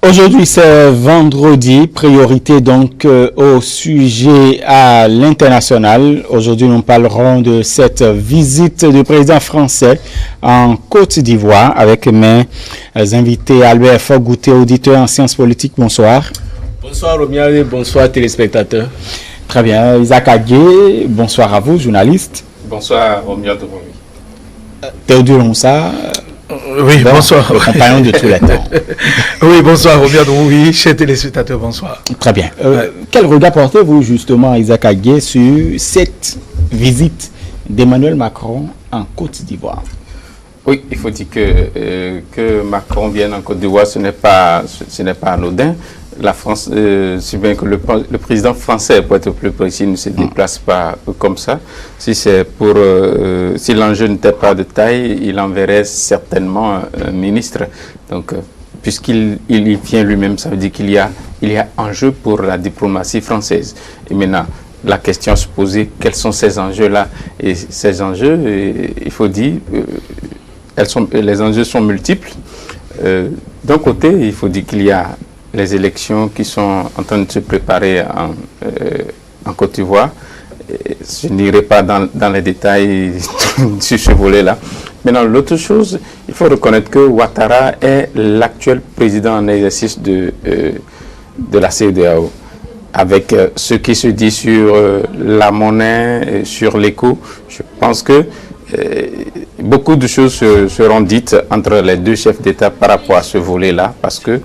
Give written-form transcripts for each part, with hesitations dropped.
Aujourd'hui, c'est vendredi, priorité donc au sujet à l'international. Aujourd'hui, nous parlerons de cette visite du président français en Côte d'Ivoire avec mes invités Albert Fogouté, auditeur en sciences politiques. Bonsoir. Bonsoir Romial et bonsoir téléspectateurs. Très bien. Isaac Agué, bonsoir à vous, journaliste. Bonsoir Romial de Vomi. Théodule Moussa. Oui, bon, bonsoir. Le compagnon de tous les temps. Oui, bonsoir, Robert. Oui, chers téléspectateurs, bonsoir. Très bien. Quel regard portez-vous justement, Isaac Agué, sur cette visite d'Emmanuel Macron en Côte d'Ivoire? Oui, il faut dire que Macron vienne en Côte d'Ivoire, ce n'est pas anodin. La France, si bien que le président français, pour être plus précis, ne se déplace pas comme ça. Si c'est pour, si l'enjeu n'était pas de taille, il enverrait certainement un ministre. Donc, puisqu'il y vient lui-même, ça veut dire qu'il y a enjeu pour la diplomatie française. Et maintenant, la question se poser, quels sont ces enjeux-là? Et ces enjeux, il faut dire, les enjeux sont multiples. D'un côté, il faut dire qu'il y a les élections qui sont en train de se préparer en Côte d'Ivoire. Je n'irai pas dans les détails sur ce volet-là. Maintenant, l'autre chose, il faut reconnaître que Ouattara est l'actuel président en exercice de la CEDEAO. Avec ce qui se dit sur la monnaie, sur l'éco, je pense que beaucoup de choses seront dites entre les deux chefs d'État par rapport à ce volet-là, parce que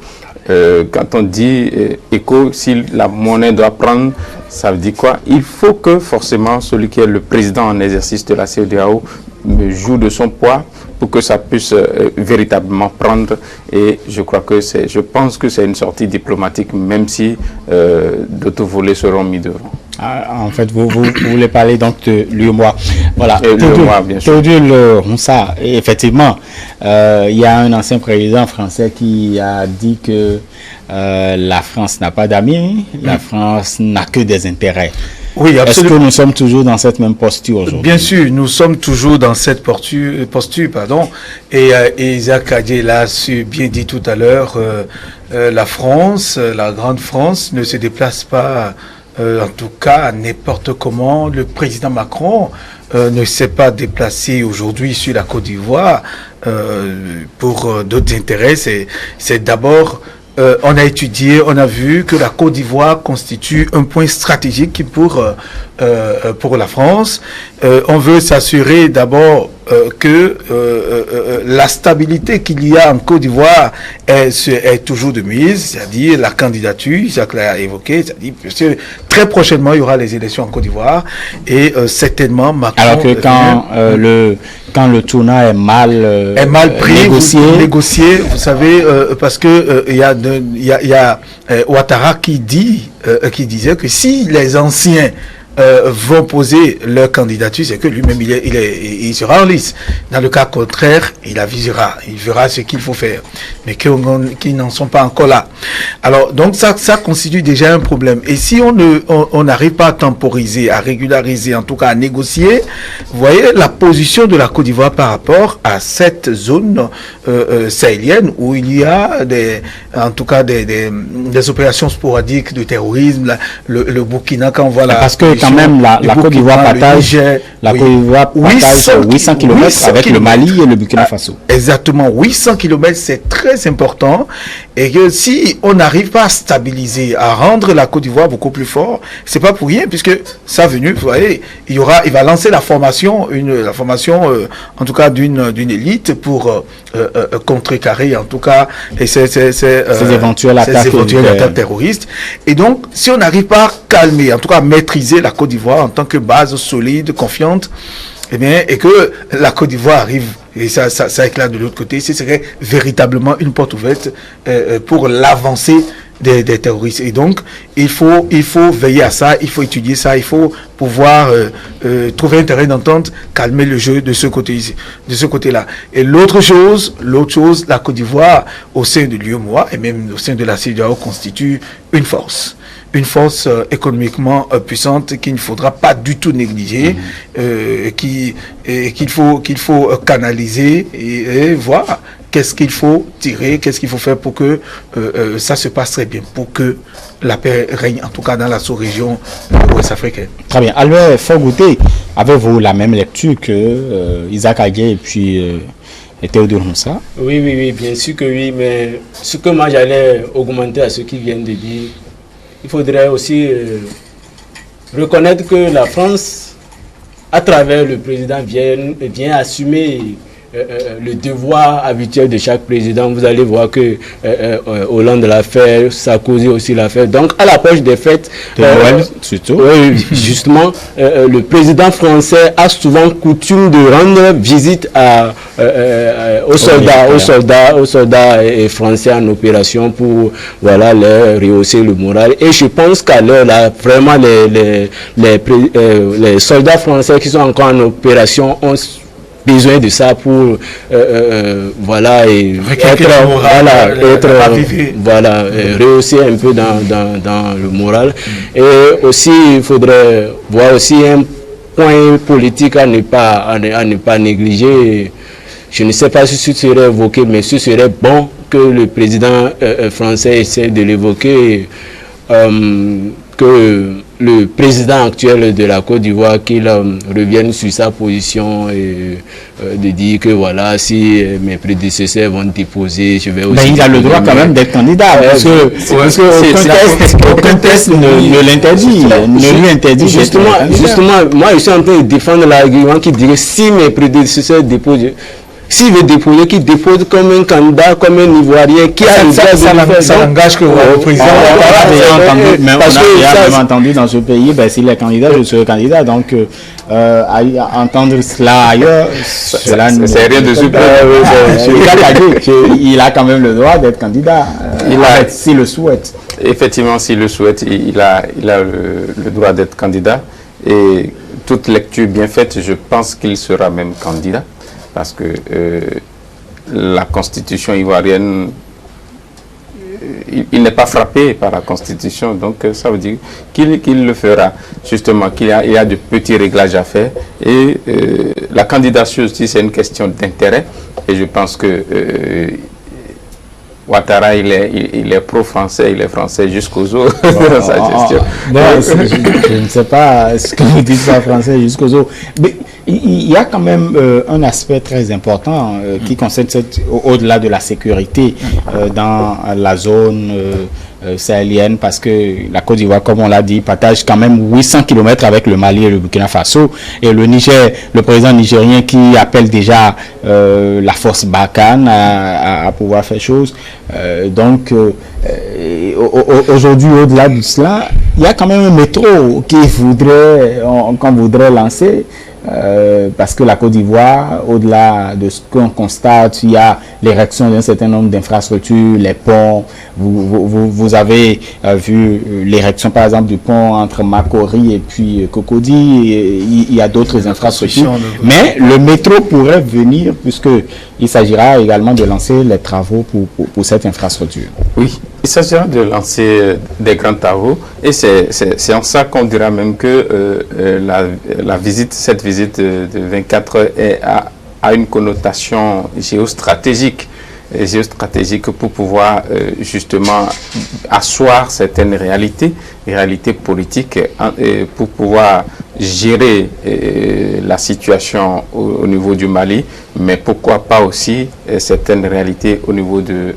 quand on dit éco, si la monnaie doit prendre, ça veut dire quoi? Il faut que forcément celui qui est le président en exercice de la CEDEAO joue de son poids pour que ça puisse véritablement prendre. Et je pense que c'est une sortie diplomatique, même si d'autres volets seront mis devant. Ah, en fait, vous voulez parler donc de l'UEMOA. Voilà. L'UEMOA, bien sûr. Théodule Moussa, effectivement, il y a un ancien président français qui a dit que la France n'a pas d'amis, la France n'a que des intérêts. Oui, absolument. Est-ce que nous sommes toujours dans cette même posture aujourd'hui? Bien sûr, nous sommes toujours dans cette posture, et Isaac Agué l'a bien dit tout à l'heure, la France, la grande France, ne se déplace pas, en tout cas, n'importe comment. Le président Macron ne s'est pas déplacé aujourd'hui sur la Côte d'Ivoire pour d'autres intérêts. C'est d'abord... on a étudié, on a vu que la Côte d'Ivoire constitue un point stratégique pour la France. On veut s'assurer d'abord que la stabilité qu'il y a en Côte d'Ivoire est toujours de mise, c'est-à-dire la candidature, Isaac l'a évoqué, c'est-à-dire que très prochainement il y aura les élections en Côte d'Ivoire et certainement Macron... Alors que quand le tournant est mal pris, négocié, vous savez, parce que il y a Ouattara qui disait que si les anciens vont poser leur candidature, c'est que lui-même il sera en lice. Dans le cas contraire, il verra ce qu'il faut faire, mais qu'ils n'en sont pas encore là. Alors donc ça constitue déjà un problème. Et si on n'arrive pas à temporiser, à régulariser, en tout cas à négocier, vous voyez la position de la Côte d'Ivoire par rapport à cette zone sahélienne où il y a des opérations sporadiques de terrorisme, le Burkina, quand on voit parce que quand même la Côte d'Ivoire partage 800 km avec le Mali et le Burkina Faso. Exactement, 800 km, c'est très important. Et que si on n'arrive pas à stabiliser, à rendre la Côte d'Ivoire beaucoup plus fort, c'est pas pour rien, puisque ça venu, vous voyez, il va lancer la formation en tout cas d'une élite pour contrecarrer en tout cas ces éventuelles attaques terroristes. Et donc, si on n'arrive pas à calmer, en tout cas à maîtriser la Côte d'Ivoire en tant que base solide, confiante, et que la Côte d'Ivoire arrive, et ça éclate de l'autre côté, ce serait véritablement une porte ouverte pour l'avancée des terroristes. Et donc, il faut veiller à ça, il faut étudier ça, il faut pouvoir trouver un terrain d'entente, calmer le jeu de ce côté-là. Et l'autre chose, la Côte d'Ivoire, au sein de l'UEMOA, et même au sein de la CEDEAO, constitue une force économiquement puissante qu'il ne faudra pas du tout négliger, qu'il faut canaliser et voir qu'est-ce qu'il faut tirer, qu'est-ce qu'il faut faire pour que ça se passe très bien, pour que la paix règne, en tout cas dans la sous-région ouest africaine. Très bien. Albert Fogouté, avez-vous la même lecture que Isaac Aguet et puis Théodore Moussa? Oui, bien sûr que oui, mais ce que moi j'allais augmenter à ce qu'ils viennent de dire, il faudrait aussi reconnaître que la France, à travers le président, vient assumer le devoir habituel de chaque président. Vous allez voir que Hollande l'a fait, Sarkozy aussi l'a fait. Donc, à l'approche des fêtes, surtout. Oui, justement, le président français a souvent coutume de rendre visite aux soldats et français en opération pour leur rehausser le moral. Et je pense qu'à l'heure là, vraiment les soldats français qui sont encore en opération ont besoin de ça pour rehausser un peu dans le moral. Et aussi il faudrait voir aussi un point politique à ne pas négliger. Je ne sais pas si ce serait évoqué, mais ce serait bon que le président français essaie de l'évoquer, que le président actuel de la Côte d'Ivoire qu'il revienne sur sa position et de dire que voilà, si mes prédécesseurs vont déposer, je vais aussi... Mais il a le droit quand même d'être candidat, parce que aucun test ne l'interdit, ne lui interdit. Justement, moi je suis en train de défendre l'argument qui dirait si mes prédécesseurs déposent... S'il veut déposer, qu'il dépose comme un candidat, comme un Ivoirien qui a le droit de faire. Ça n'engage que le président. On a déjà entendu dans ce pays, s'il est candidat, je serai candidat. Donc, entendre cela ailleurs, c'est rien de super. Il a quand même le droit d'être candidat, s'il le souhaite. Effectivement, s'il le souhaite, il a le droit d'être candidat. Et toute lecture bien faite, je pense qu'il sera même candidat. Parce que la constitution ivoirienne, il n'est pas frappé par la constitution, donc ça veut dire qu'il le fera, justement, qu'il y a de petits réglages à faire. Et la candidature aussi, c'est une question d'intérêt. Et je pense que Ouattara, il est pro-français, il est français jusqu'aux os dans sa gestion. Je ne sais pas ce que vous dites par français jusqu'aux os. Mais il y a quand même un aspect très important qui concerne au-delà de la sécurité dans la zone sahélienne, parce que la Côte d'Ivoire, comme on l'a dit, partage quand même 800 km avec le Mali et le Burkina Faso, et le Niger, le président nigérien qui appelle déjà la force Barkhane à pouvoir faire chose. Donc aujourd'hui, au-delà de cela, il y a quand même un métro qu'on voudrait lancer. Parce que la Côte d'Ivoire, au-delà de ce qu'on constate, il y a l'érection d'un certain nombre d'infrastructures, les ponts. Vous avez vu l'érection, par exemple, du pont entre Makori et puis Cocody. Il y a d'autres infrastructures. Mais le métro pourrait venir, puisqu'il s'agira également de lancer les travaux pour cette infrastructure. Oui, il s'agira de lancer des grands travaux. Et c'est en ça qu'on dira même que cette visite de 24 heures a une connotation géostratégique pour pouvoir justement asseoir certaines réalités politiques, pour pouvoir gérer la situation au niveau du Mali, mais pourquoi pas aussi certaines réalités au niveau de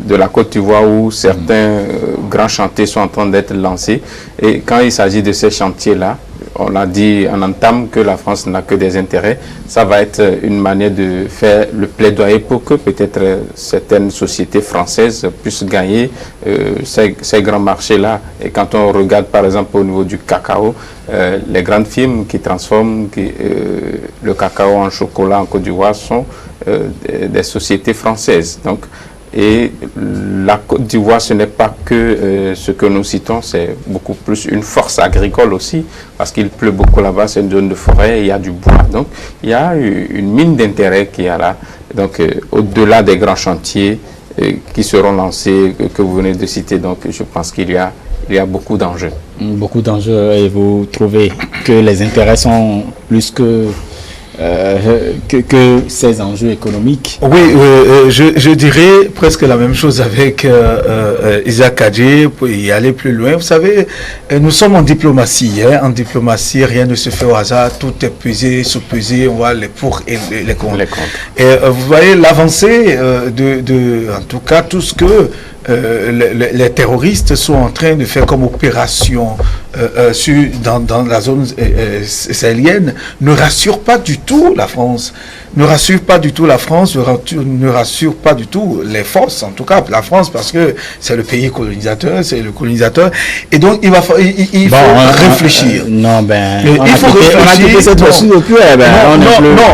la Côte d'Ivoire, où certains grands chantiers sont en train d'être lancés. Et quand il s'agit de ces chantiers-là, on a dit en entame que la France n'a que des intérêts. Ça va être une manière de faire le plaidoyer pour que peut-être certaines sociétés françaises puissent gagner ces grands marchés-là. Et quand on regarde par exemple au niveau du cacao, les grandes firmes qui transforment le cacao en chocolat en Côte d'Ivoire sont des sociétés françaises. Donc, et la Côte d'Ivoire, ce n'est pas que ce que nous citons, c'est beaucoup plus une force agricole aussi, parce qu'il pleut beaucoup là-bas, c'est une zone de forêt, il y a du bois. Donc, il y a une mine d'intérêt qui est là. Donc, au-delà des grands chantiers qui seront lancés, que vous venez de citer, donc je pense qu'il y a beaucoup d'enjeux. Beaucoup d'enjeux, et vous trouvez que les intérêts sont plus que que ces enjeux économiques. Oui, je dirais presque la même chose avec Isaac Adjé, pour y aller plus loin. Vous savez, nous sommes en diplomatie. Hein. En diplomatie, rien ne se fait au hasard. Tout est pesé, sous-pesé. On voit les pour et les contre. Et vous voyez l'avancée en tout cas, tout ce que les terroristes sont en train de faire comme opération dans la zone sahélienne ne rassure pas du tout la France. Ne rassure pas du tout la France, ne rassure pas du tout les forces, en tout cas la France, parce que c'est le pays colonisateur, c'est le colonisateur. Et donc il faut réfléchir. Non, ben, il faut réfléchir. Cette non,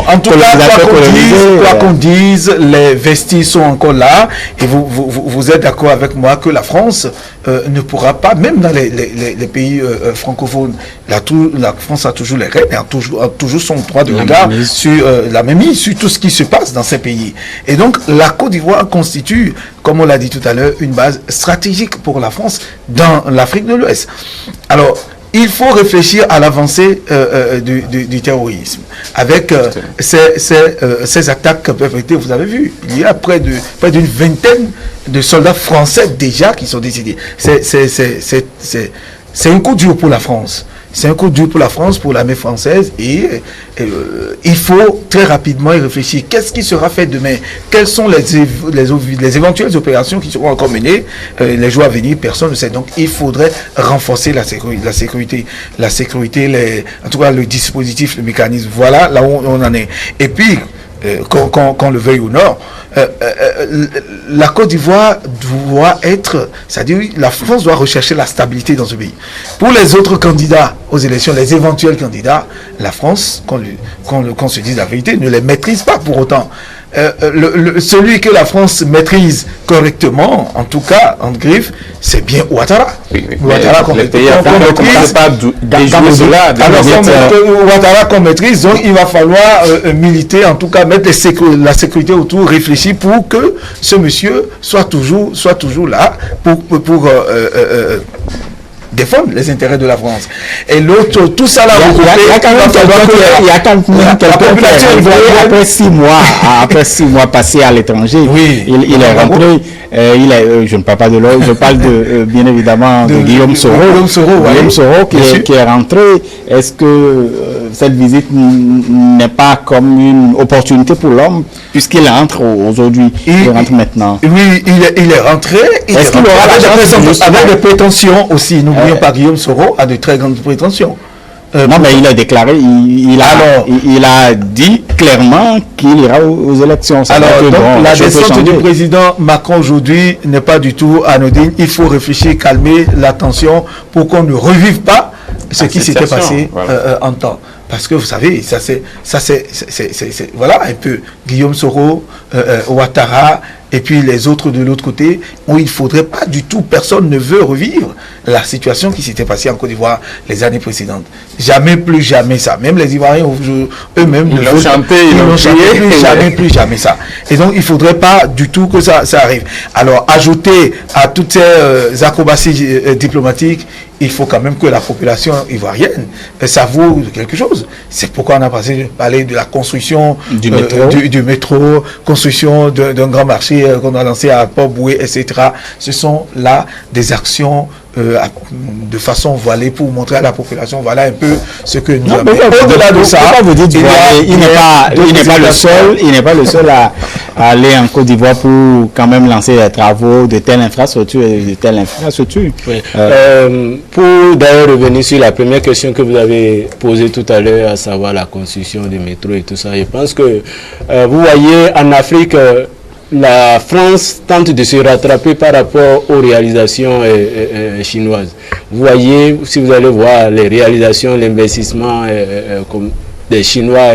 en tout cas, quoi qu'on dise, les vestis sont encore là. Et vous êtes d'accord avec moi que la France ne pourra pas, même dans les pays francophones, la France a toujours les règles, a toujours son droit de regard sur la mainmise, sur tout ce qui se passe dans ces pays. Et donc, la Côte d'Ivoire constitue, comme on l'a dit tout à l'heure, une base stratégique pour la France dans l'Afrique de l'Ouest. Alors, il faut réfléchir à l'avancée du terrorisme avec ces attaques perpétrées. Vous avez vu, il y a près d'une vingtaine de soldats français déjà qui sont décédés. C'est un coup dur pour la France. C'est un coup dur pour la France, pour l'armée française, et il faut très rapidement y réfléchir. Qu'est-ce qui sera fait demain? Quelles sont les éventuelles opérations qui seront encore menées les jours à venir? Personne ne sait. Donc il faudrait renforcer la sécurité, en tout cas le dispositif, le mécanisme. Voilà là où on en est. Et puis, qu'on le veuille ou non, la Côte d'Ivoire doit être, c'est-à-dire la France doit rechercher la stabilité dans ce pays. Pour les autres candidats aux élections, les éventuels candidats, la France, qu'on se dise la vérité, ne les maîtrise pas pour autant. Celui que la France maîtrise correctement, en tout cas en griffe, c'est bien Ouattara. Ouattara qu'on maîtrise. Ouattara qu'on maîtrise, donc il va falloir militer, en tout cas mettre la sécurité autour, réfléchir pour que ce monsieur soit toujours là pour défendre les intérêts de la France. Et l'autre, tout ça là, il y a quand même quelqu'un après 6 mois passés à l'étranger, il est rentré. Je ne parle pas de l'autre, je parle bien évidemment de Guillaume Soro. Guillaume Soro qui est rentré. Est-ce que cette visite n'est pas comme une opportunité pour l'homme, puisqu'il rentre aujourd'hui, il rentre maintenant? Oui, il est rentré. Est-ce qu'il aura avec des prétentions aussi? N'oublions pas, Guillaume Soro a de très grandes prétentions. Non, mais il a déclaré, il a dit clairement qu'il ira aux élections. Alors, donc, la descente du président Macron aujourd'hui n'est pas du tout anodine. Il faut réfléchir, calmer la tension pour qu'on ne revive pas ce qui s'était passé en temps. Parce que vous savez, voilà un peu Guillaume Soro, Ouattara, et puis les autres de l'autre côté, où il ne faudrait pas du tout, personne ne veut revivre la situation qui s'était passée en Côte d'Ivoire les années précédentes. Jamais, plus jamais ça. Même les Ivoiriens eux-mêmes ils l'ont chanté, plus jamais ça. Et donc il ne faudrait pas du tout que ça arrive. Alors ajouter à toutes ces acrobaties diplomatiques, il faut quand même que la population ivoirienne savoure quelque chose. C'est pourquoi on a parlé de la construction du métro, construction d'un grand marché qu'on a lancé à Port-Boué, etc. Ce sont là des actions de façon voilée pour montrer à la population, voilà un peu ce que nous avons. Au-delà de ça, il n'est pas le seul à aller en Côte d'Ivoire pour quand même lancer des travaux de telle infrastructure et de telle infrastructure. Oui. Pour d'ailleurs revenir sur la première question que vous avez posée tout à l'heure, à savoir la construction du métro et tout ça, je pense que vous voyez en Afrique, la France tente de se rattraper par rapport aux réalisations chinoises. Vous voyez, si vous allez voir les réalisations, l'investissement des Chinois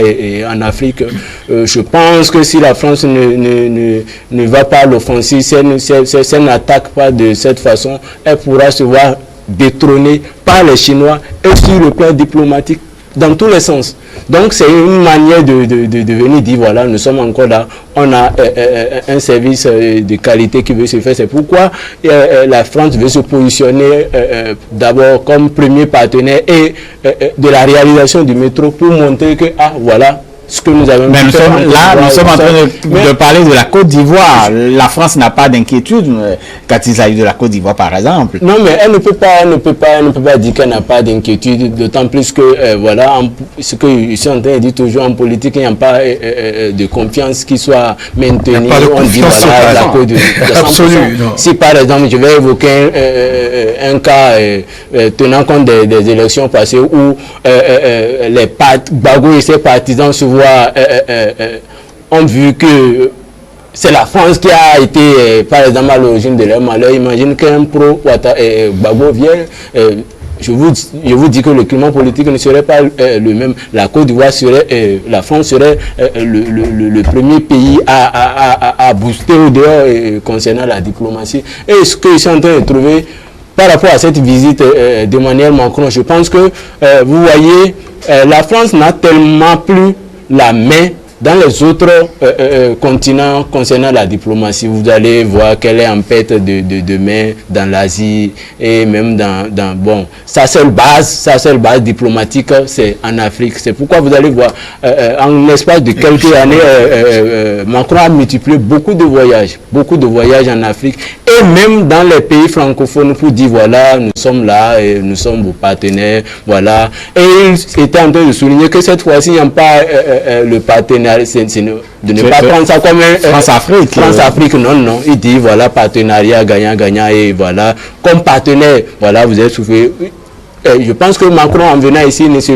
en Afrique, je pense que si la France ne va pas à l'offensive, si elle n'attaque pas de cette façon, elle pourra se voir détrônée par les Chinois et sur le plan diplomatique, dans tous les sens. Donc c'est une manière de venir dire voilà, nous sommes encore là, on a un service de qualité qui veut se faire. C'est pourquoi la France veut se positionner d'abord comme premier partenaire et de la réalisation du métro pour montrer que voilà, ce que nous avons Mais nous sommes en train de parler de la Côte d'Ivoire. La France n'a pas d'inquiétude quand il s'agit de la Côte d'Ivoire, par exemple. Non, mais elle ne peut pas dire qu'elle n'a pas d'inquiétude, d'autant plus que, voilà, ce que je suis en train de dire toujours en politique, il n'y a pas de confiance qui soit maintenue. On dit, voilà, la Côte d'Ivoire. Absolument. Si, par exemple, je vais évoquer un cas tenant compte des élections passées où Gbagbo et ses partisans se voient, ont vu que c'est la France qui a été, par exemple, à l'origine de leur malheur. Imagine qu'un pro-Gbagbo vient. Je vous dis que le climat politique ne serait pas le même. La Côte d'Ivoire serait, la France serait le premier pays à booster au dehors concernant la diplomatie. Et ce que je suis en train de trouver par rapport à cette visite d'Emmanuel Macron, je pense que, vous voyez, la France n'a tellement plus la main dans les autres continents concernant la diplomatie. Vous allez voir qu'elle est en perte de main dans l'Asie et même bon, sa seule base diplomatique, c'est en Afrique. C'est pourquoi vous allez voir, en l'espace de quelques années, Macron a multiplié beaucoup de voyages en Afrique et même dans les pays francophones pour dire voilà, nous sommes là et nous sommes vos partenaires, voilà. Et il était en train de souligner que cette fois-ci, il n'y a pas le partenariat. De ne pas prendre ça comme un France-Afrique, non. Il dit voilà, partenariat gagnant-gagnant et voilà, comme partenaire, voilà, vous êtes souffert. Je pense que Macron, en venant ici, ne se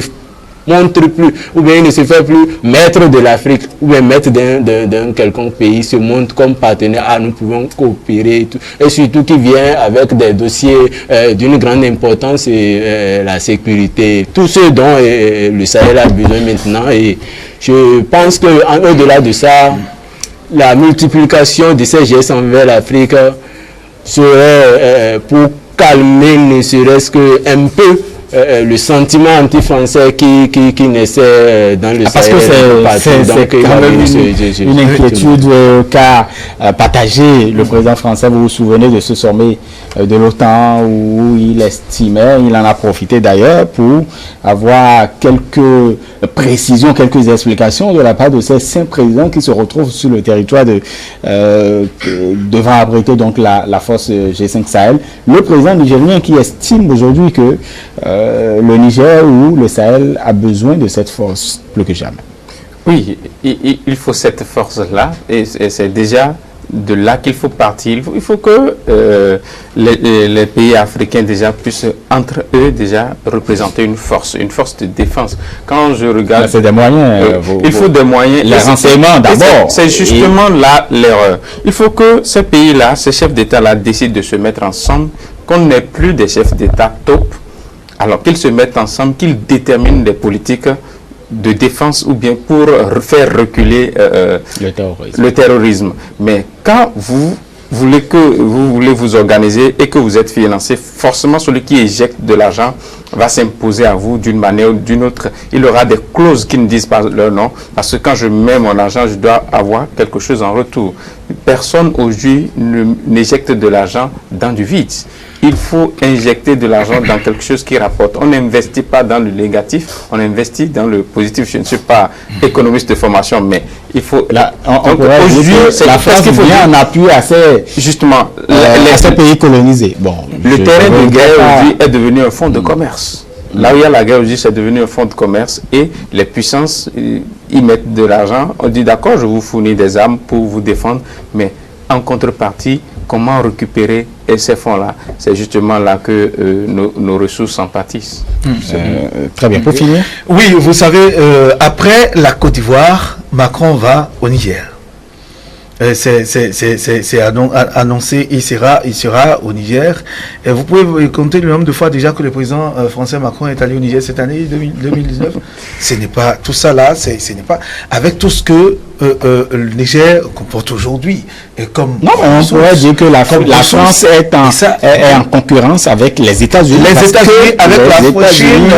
montre plus, ou bien il ne se fait plus maître de l'Afrique, ou bien maître d'un quelconque pays, se montre comme partenaire. Ah, nous pouvons coopérer et tout. Et surtout qui vient avec des dossiers d'une grande importance et la sécurité. Tout ce dont le Sahel a besoin maintenant. Et je pense qu'au-delà de ça, la multiplication de ces gestes envers l'Afrique serait pour calmer ne serait-ce qu'un peu le sentiment anti-français qui naissait dans le Sahel. Parce que c'est quand même une inquiétude qu'a partagé le président français. Vous vous souvenez de ce sommet de l'OTAN où il estimait, il en a profité d'ailleurs pour avoir quelques précisions, quelques explications de la part de ces 5 présidents qui se retrouvent sur le territoire devant abriter donc la force G5 Sahel. Le président nigérien qui estime aujourd'hui que le Niger ou le Sahel a besoin de cette force plus que jamais. Oui, il faut cette force-là et c'est déjà de là qu'il faut partir. Il faut que les pays africains déjà puissent entre eux déjà représenter une force de défense. Quand je regarde... C'est des moyens. Il faut des moyens. Les renseignements d'abord. C'est justement là l'erreur. Il faut que ces pays-là, ces chefs d'État-là décident de se mettre ensemble, qu'on n'ait plus des chefs d'État top, alors qu'ils se mettent ensemble, qu'ils déterminent des politiques de défense ou bien pour faire reculer le terrorisme. Mais quand vous voulez vous organiser et que vous êtes financé, forcément celui qui éjecte de l'argent va s'imposer à vous d'une manière ou d'une autre. Il aura des clauses qui ne disent pas leur nom, parce que quand je mets mon argent, je dois avoir quelque chose en retour. Personne aujourd'hui n'éjecte de l'argent dans du vide. Il faut injecter de l'argent dans quelque chose qui rapporte. On n'investit pas dans le négatif, on investit dans le positif. Je ne suis pas économiste de formation, mais il faut... Aujourd'hui, la France vient en appui à ces, justement, à ces pays colonisés. Bon, le terrain de guerre aujourd'hui est devenu un fonds de commerce. Là où il y a la guerre aujourd'hui, c'est devenu un fonds de commerce et les puissances y mettent de l'argent. On dit d'accord, je vous fournis des armes pour vous défendre, mais en contrepartie, comment récupérer ces fonds-là? C'est justement là que nos ressources en pâtissent. Très bien. Pour finir. Oui, vous savez, après la Côte d'Ivoire, Macron va au Niger. C'est annoncé, il sera au Niger. Et vous pouvez compter le nombre de fois déjà que le président français Macron est allé au Niger cette année 2019. Ce n'est pas tout ça là, ce n'est pas avec tout ce que le Niger comporte aujourd'hui. Non, mais on pourrait dire que la France est en concurrence avec les États-Unis. Les États-Unis avec la Chine.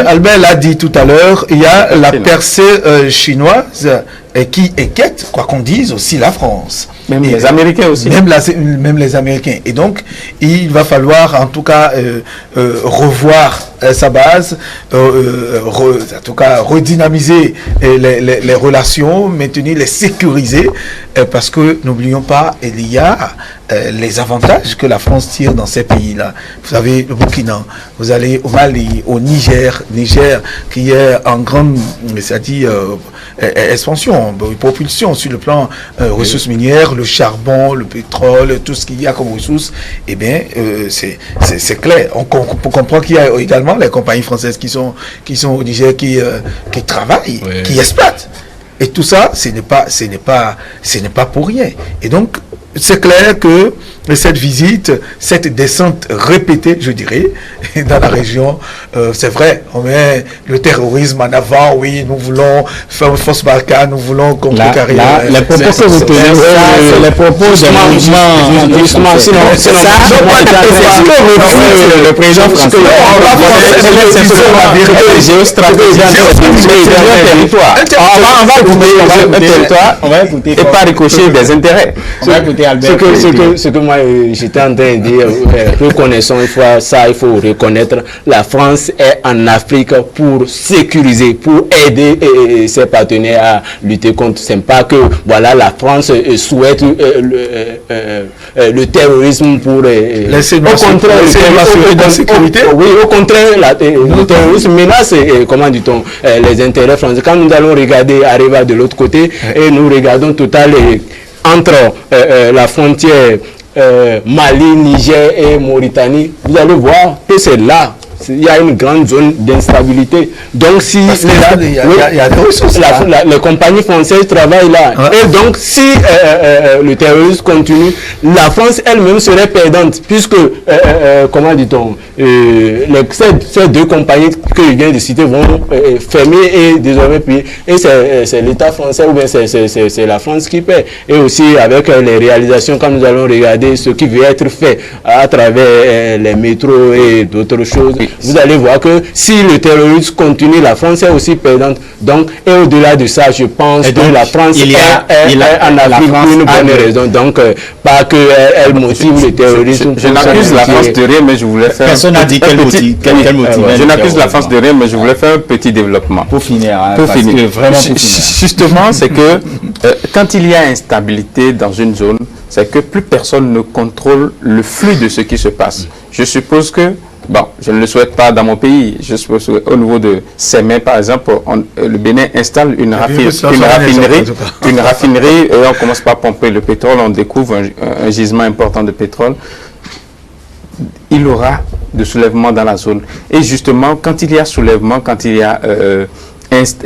Albert l'a dit tout à l'heure, il y a la percée chinoise qui inquiète, quoi qu'on dise, aussi la France. Même les Américains aussi. Même les Américains. Et donc, il va falloir en tout cas revoir sa base, en tout cas redynamiser les relations, maintenir, les sécuriser, parce que n'oublions pas, il y a les avantages que la France tire dans ces pays-là. Vous avez le Burkina, vous allez au Mali, au Niger qui est en grande, c'est-à-dire expansion, propulsion sur le plan ressources minières, le charbon, le pétrole, tout ce qu'il y a comme ressources. Eh bien, c'est clair. On comprend qu'il y a également les compagnies françaises qui sont au Niger, qui travaillent, qui exploitent. Et tout ça, ce n'est pas pour rien. Et donc, c'est clair que cette visite, cette descente répétée, je dirais, dans la région, c'est vrai, on met le terrorisme en avant, oui, nous voulons faire une force Barkhane, nous voulons contrecarrer. Les propos que vous tenez, c'est les propos de justement, sinon, le président français, on va écouter et pas ricocher des intérêts. On va écouter Albert. Ce que moi j'étais en train de dire, reconnaissons une fois ça, il faut reconnaître, la France est en Afrique pour sécuriser, pour aider ses partenaires à lutter contre. C'est pas que voilà la France souhaite le terrorisme pour au contraire au contraire le terrorisme menace comment dit-on les intérêts français. Quand nous allons regarder Areva de l'autre côté et nous regardons Total entre la frontière Mali, Niger et Mauritanie, vous allez voir que c'est là. Il y a une grande zone d'instabilité. Donc, si les compagnies françaises travaillent là, et donc si le terrorisme continue, la France elle-même serait perdante, puisque, comment dit-on, ces deux compagnies que je viens de citer vont fermer et désormais payer. Et c'est l'État français ou bien c'est la France qui paie. Et aussi avec les réalisations, quand nous allons regarder ce qui veut être fait à travers les métros et d'autres choses, vous allez voir que si le terrorisme continue, la France est aussi perdante. Donc, et au-delà de ça, je pense que la France est en Afrique pour une bonne raison. Donc, pas qu'elle motive le terrorisme. Je n'accuse la France de rien, mais je voulais faire... Personne n'a dit quel motif. Je n'accuse la France de rien, mais je voulais faire un petit développement. Pour finir. Justement, c'est que quand il y a instabilité dans une zone, c'est que plus personne ne contrôle le flux de ce qui se passe. Je suppose que, bon, je ne le souhaite pas dans mon pays, je suppose qu'au niveau de Sémé, par exemple, le Bénin installe une raffinerie et on commence par pomper le pétrole, on découvre un gisement important de pétrole. Il y aura de soulèvement dans la zone. Et justement, quand il y a soulèvement, quand il y a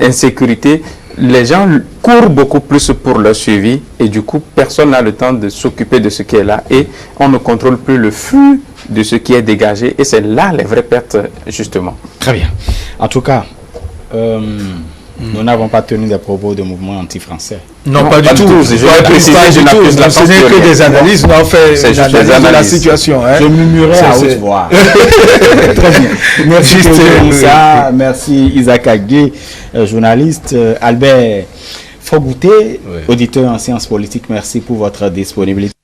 insécurité, les gens courent beaucoup plus pour leur suivi et du coup, personne n'a le temps de s'occuper de ce qui est là et on ne contrôle plus le flux de ce qui est dégagé et c'est là les vraies pertes, justement. Très bien. En tout cas, nous n'avons pas tenu des propos de mouvement anti-français. Non, pas du tout. Je vais préciser, je n'accuse la France de rien. Ce n'est que des analyses, on a fait une analyse de la situation. Je murmurais à haute voix. Très bien. Merci Moussa, merci Isaac Agué, journaliste. Albert Fogouté, auditeur en sciences politiques, merci pour votre disponibilité.